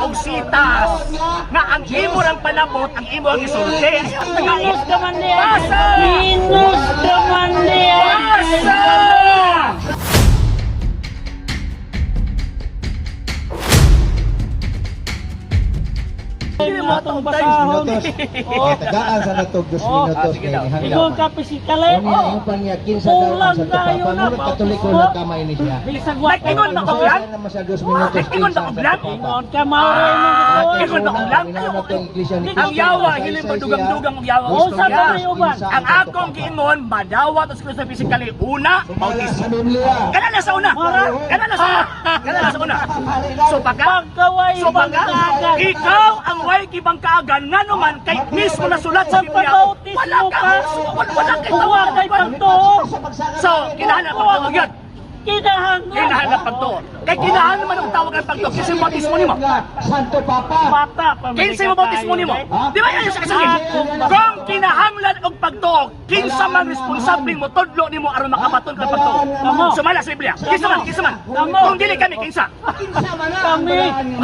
og sitas nga ang imo lang panabot ang imo ang isulti. Minus ka man niya. Basa! Minus ka man niya. Basa! Hindi mo itong basahon. Tagaan sa natog 2 minutos kay Ikaw ka pisikale. Yung pangyakin sa Kulang sa tayo na. Pangulo Katoliko na kamay ni siya. Bilisag Ingon na ko lang. Naman sa 2 minutos. Ingon na ko lang. Ingon ka mauray mo. Ingon na ko lang. Ang yawa, hindi pa dugang-dugang ang yawa. O sa tayo uban. Ang akong giingon, madawat os sa physically. Una, bautismo. Kana na sa una. Kana na sa una. Kana na sa una. So pagka, Pagkaway so pagka, ikaw ang way kibang kaagan nga naman kay mismo na sulat sa Biblia. Wala ka. Wala kay Tuwa kay pagtuo. So, kinahanap ang pagtuo yun. Kinahanap. Kinahanap pagtuo. Kay kinahanap naman ang tawag ang pagtuo. Kasi yung bautismo nimo. Santo Papa. Bata. Kinsa mo bautismo nimo? Di ba yan sa kasagin? Kung kinahanglan og pagtuo, kinsa man responsable mo tudlo nimo aron makabaton ka pagtuo. Sumala sa Biblia. Kinsa man? Kung dili kami kinsa. Kami.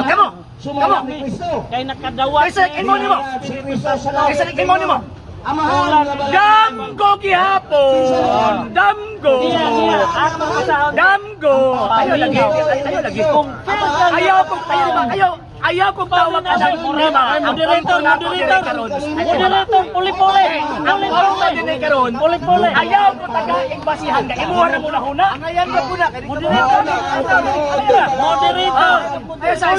Kamo. Sumala ni Kristo. Kay nakadawat. Kaysa imo nimo. Si Kristo sa langit. Kaysa imo nimo. Amahan. Damgo gihapon. Damgo. Damgo. Ayo lagi. Ayo lagi. Ayaw kong tawag ka ng problema. Moderator. Puli-puli. Puli-puli. Ayaw ko tagaing basihan ka. Imuha na muna huna. Angayan ka muna. Moderator. Isa.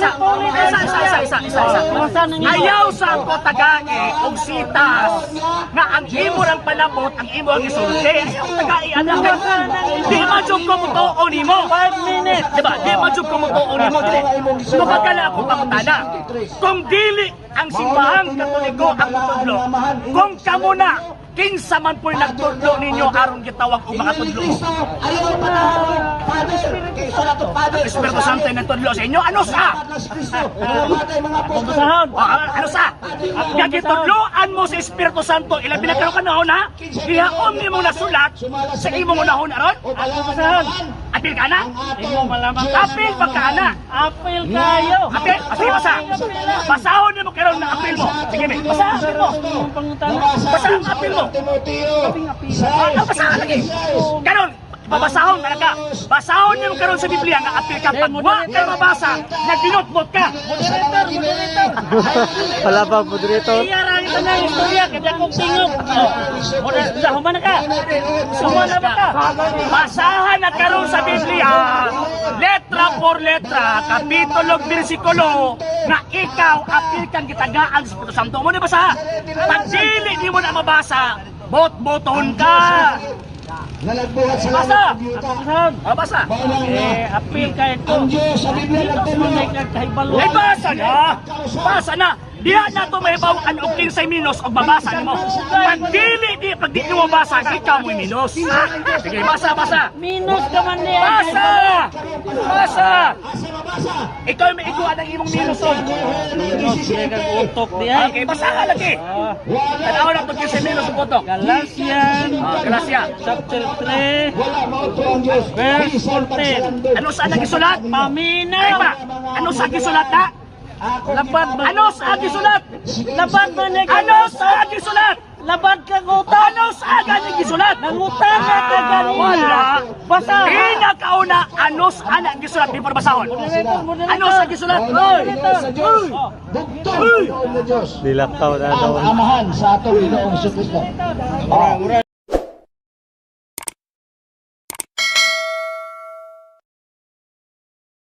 Ayaw sa ko tagae og sitas nga ang imo lang panabot ang imo ang isulti. Ayaw tagai anak. Di man jud ko mutuo nimo. 5 minutes. Diba? Di man jud ko mutuo nimo dili. Mabagala ako pangutana. Kung dili ang simbahang Katoliko ang tutudlo, kung kamo na kinsa man po'y nagtudlo ninyo aron gitawag og mga tudlo. Ayaw pa na. Padre. Espiritu Santo ay nagtudlo sa inyo. Ano sa? Pagbasahan. Ano sa? Gagitudloan mo sa Espiritu Santo. Ilabi na karon kanahon ha? Ihaon nimo nasulat sa imong unahon aron. Pagbasahan. Apil ka na? Imo malamang. Apil pa ka na? Apil kayo. Apil? Sige, basa. Basahon nimo karon na apil mo. Sige, basa apil mo. Basa ang apil mo. Ano basahan lagi? Karon, babasahon talaga. Basahon niyo karon sa Biblia nga apil ka. Pag wa ka mabasa, nagdinotbot ka. Moderator. Wala ba, moderator? Iya ra ito na istorya kada kong tingog. Moderator, humana ka. Humana ba ka? Basahan na karon sa Biblia, letra por letra, kapitulo ug bersikulo, nga ikaw apil kang gitagaan sa Espiritu Santo. Mo ni basa? Pag dili di mo na mabasa, bot-boton ka. Nalagbuhat sa Basa! Pagbasahan. Basa! Apil kayo ito. Ang Diyos sa Biblia nagtulong. Ay, basa na! Basa na! Diha na ito mahibaw ang og 15 minus o babasa nimo. Pag di mo basa, ikaw mo'y minus. Sige, basa! Minus ka man niya. Basa! Ikaw may iguan ang imong minus o. Minus kang utok diya. Okay, basa ka lagi. Tanaw na ito 15 minus ang putok. Galatian. Gracia. Chapter 3. Wala mauto ang Diyos. Verse 14. Ano saan nagisulat? Ay Paminaw. ba? Ano sa gisulat na? Labad ba? Ano sa gisulat? Labad ba niya? Ano sa gisulat? Labad ka utang. Ano sa gisulat? Nangutang ka ka ganina. Wala. Basa. Pinakauna, ano sa gisulat? Di pa basahon. Ano sa gisulat? Bugtong ang Diyos. Dilakaw na Ang daw. amahan sa atong Ginoong Jesucristo.